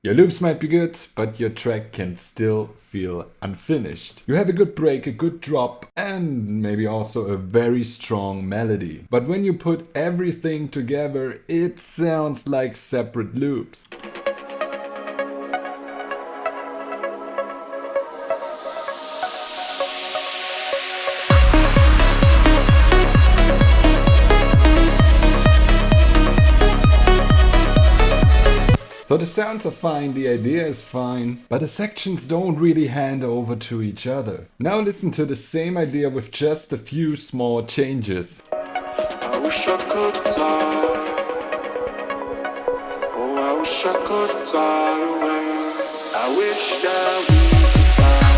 Your loops might be good, but your track can still feel unfinished. You have a good break, a good drop, and maybe also a very strong melody. But when you put everything together, it sounds like separate loops. So the sounds are fine, the idea is fine, but the sections don't really hand over to each other. Now listen to the same idea with just a few small changes. I wish I could fly. Oh, I wish I could fly away. I wish that we could fly.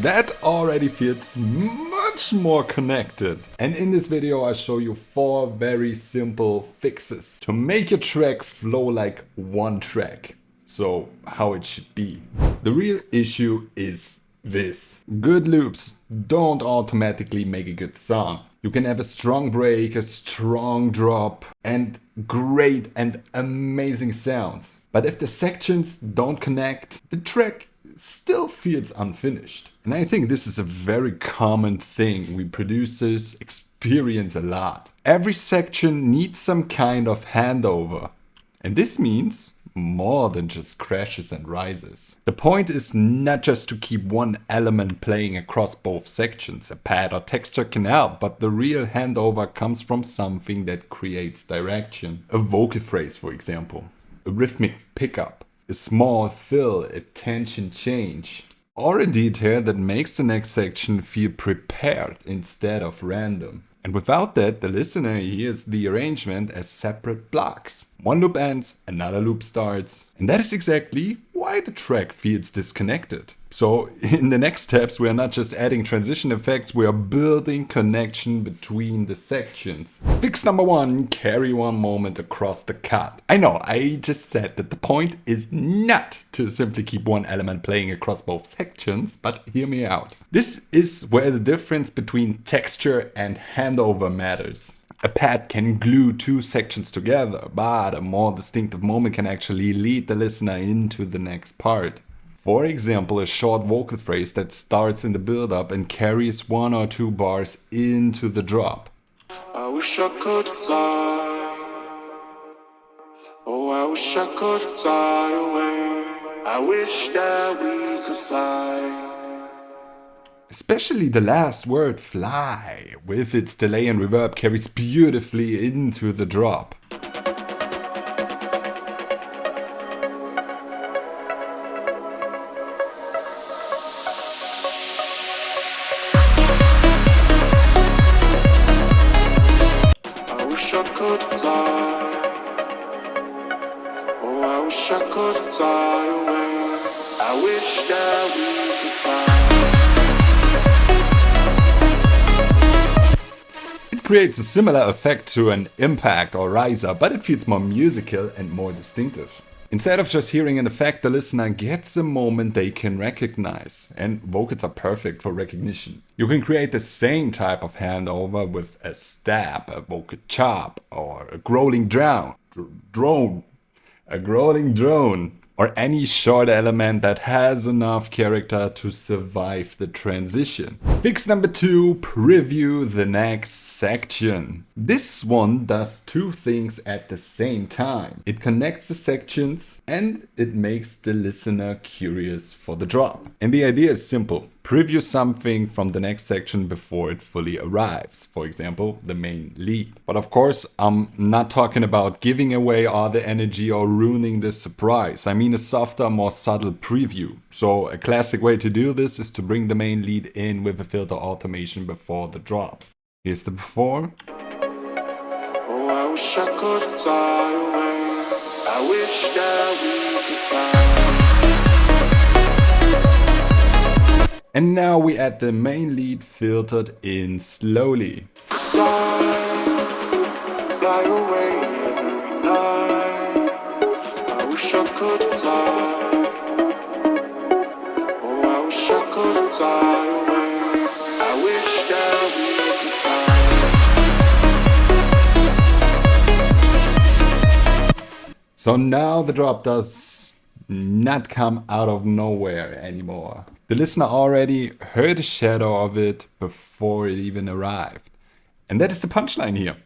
That already feels much more connected. And in this video I show you 4 very simple fixes to make your track flow like one track. So how it should be. The real issue is this. Good loops don't automatically make a good song. You can have a strong break, a strong drop, and great and amazing sounds. But if the sections don't connect, the track still feels unfinished. And I think this is a very common thing we producers experience a lot. Every section needs some kind of handover. And this means more than just crashes and rises. The point is not just to keep one element playing across both sections. A pad or texture can help, but the real handover comes from something that creates direction. A vocal phrase, for example. A rhythmic pickup. A small fill, a tension change. Or a detail that makes the next section feel prepared instead of random. And without that, the listener hears the arrangement as separate blocks. One loop ends, another loop starts. And that is exactly why the track feels disconnected. So in the next steps, we are not just adding transition effects, we are building connection between the sections. Fix number 1, carry one moment across the cut. I know, I just said that the point is not to simply keep one element playing across both sections, but hear me out. This is where the difference between texture and handover matters. A pad can glue 2 sections together, but a more distinctive moment can actually lead the listener into the next part. For example, a short vocal phrase that starts in the build-up and carries 1 or 2 bars into the drop. I wish I could fly. Oh, I wish I could fly away. I wish that we could fly. Especially the last word, fly, with its delay and reverb, carries beautifully into the drop. I wish I could fly. Oh, I wish I could fly away. I wish that we could fly. Creates a similar effect to an impact or riser, but it feels more musical and more distinctive. Instead of just hearing an effect, the listener gets a moment they can recognize, and vocals are perfect for recognition. You can create the same type of handover with a stab, a vocal chop, or a growling drone, or any short element that has enough character to survive the transition. Fix number 2, preview the next section. This one does 2 things at the same time. It connects the sections and it makes the listener curious for the drop. And the idea is simple. Preview something from the next section before it fully arrives. For example, the main lead. But of course, I'm not talking about giving away all the energy or ruining the surprise. I mean a softer, more subtle preview. So a classic way to do this is to bring the main lead in with a filter automation before the drop. Here's the before. Oh, I wish I could fly away. I wish that we could fly. And now we add the main lead filtered in slowly. Fly away every night. I wish I could fly. Oh, I wish I could fly away. I wish that we could fly. So now the drop does not come out of nowhere anymore. The listener already heard a shadow of it before it even arrived. And that is the punchline here.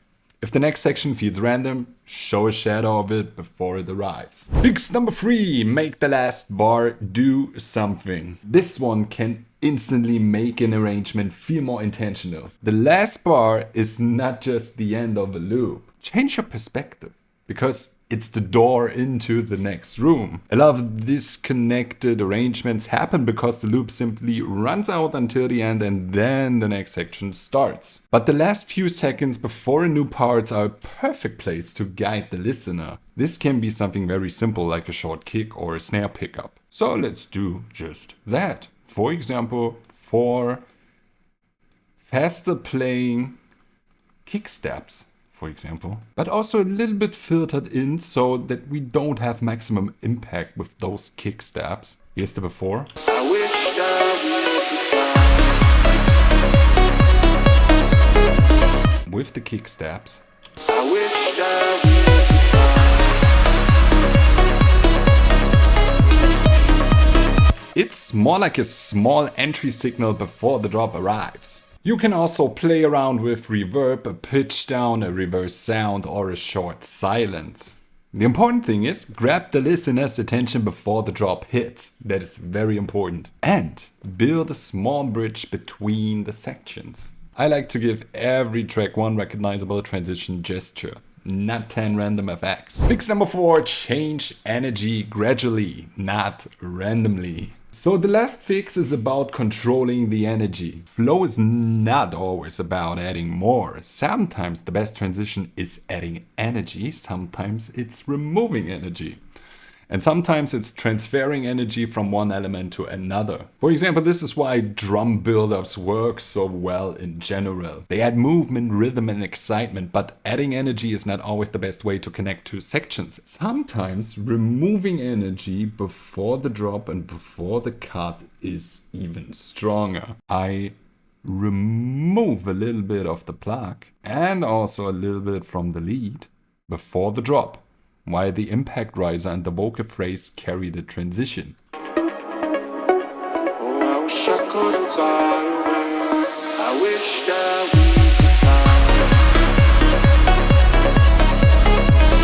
If the next section feels random, show a shadow of it before it arrives. Fix number 3, make the last bar do something. This one can instantly make an arrangement feel more intentional. The last bar is not just the end of a loop. Change your perspective, because it's the door into the next room. A lot of disconnected arrangements happen because the loop simply runs out until the end and then the next section starts. But the last few seconds before a new part are a perfect place to guide the listener. This can be something very simple like a short kick or a snare pickup. So let's do just that. For example, for faster playing kick steps, for example, but also a little bit filtered in so that we don't have maximum impact with those kick steps. Here's the before. I wish that we could fly. With the kick steps. I wish that we It's more like a small entry signal before the drop arrives. You can also play around with reverb, a pitch down, a reverse sound, or a short silence. The important thing is grab the listener's attention before the drop hits. That is very important. And build a small bridge between the sections. I like to give every track one recognizable transition gesture, not 10 random effects. Fix number 4, change energy gradually, not randomly. So the last fix is about controlling the energy. Flow is not always about adding more. Sometimes the best transition is adding energy, sometimes it's removing energy. And sometimes it's transferring energy from one element to another. For example, this is why drum build-ups work so well in general. They add movement, rhythm and excitement, but adding energy is not always the best way to connect two sections. Sometimes removing energy before the drop and before the cut is even stronger. I remove a little bit of the pluck and also a little bit from the lead before the drop, while the impact riser and the vocal phrase carry the transition. Oh, I wish I could fly away. I wish that we could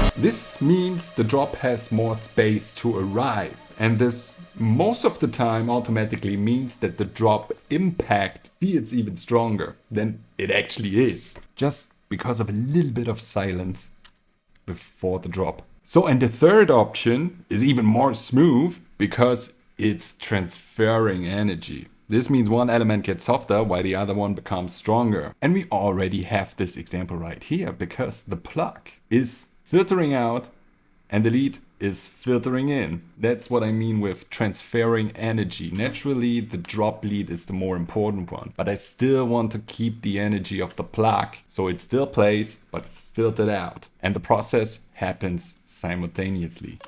fly. This means the drop has more space to arrive, and this most of the time automatically means that the drop impact feels even stronger than it actually is, just because of a little bit of silence before the drop. So, and the third option is even more smooth because it's transferring energy. This means one element gets softer while the other one becomes stronger. And we already have this example right here because the pluck is filtering out and the lead is filtering in. That's what I mean with transferring energy. Naturally, the drop lead is the more important one, but I still want to keep the energy of the pluck, so it still plays, but filtered out. And the process happens simultaneously.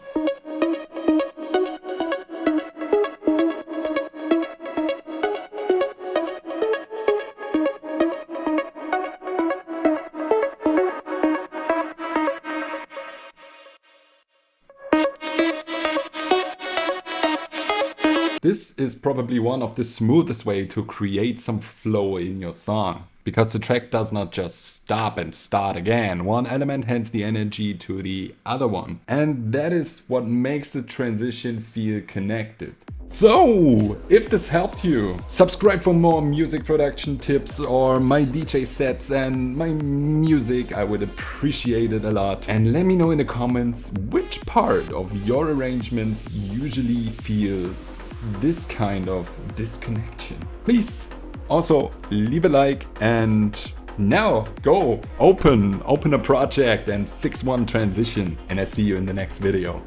This is probably one of the smoothest way to create some flow in your song, because the track does not just stop and start again. One element hands the energy to the other one. And that is what makes the transition feel connected. So, if this helped you, subscribe for more music production tips or my DJ sets and my music. I would appreciate it a lot. And let me know in the comments which part of your arrangements usually feel this kind of disconnection. Please also leave a like, and now go open a project and fix one transition, and I see you in the next video.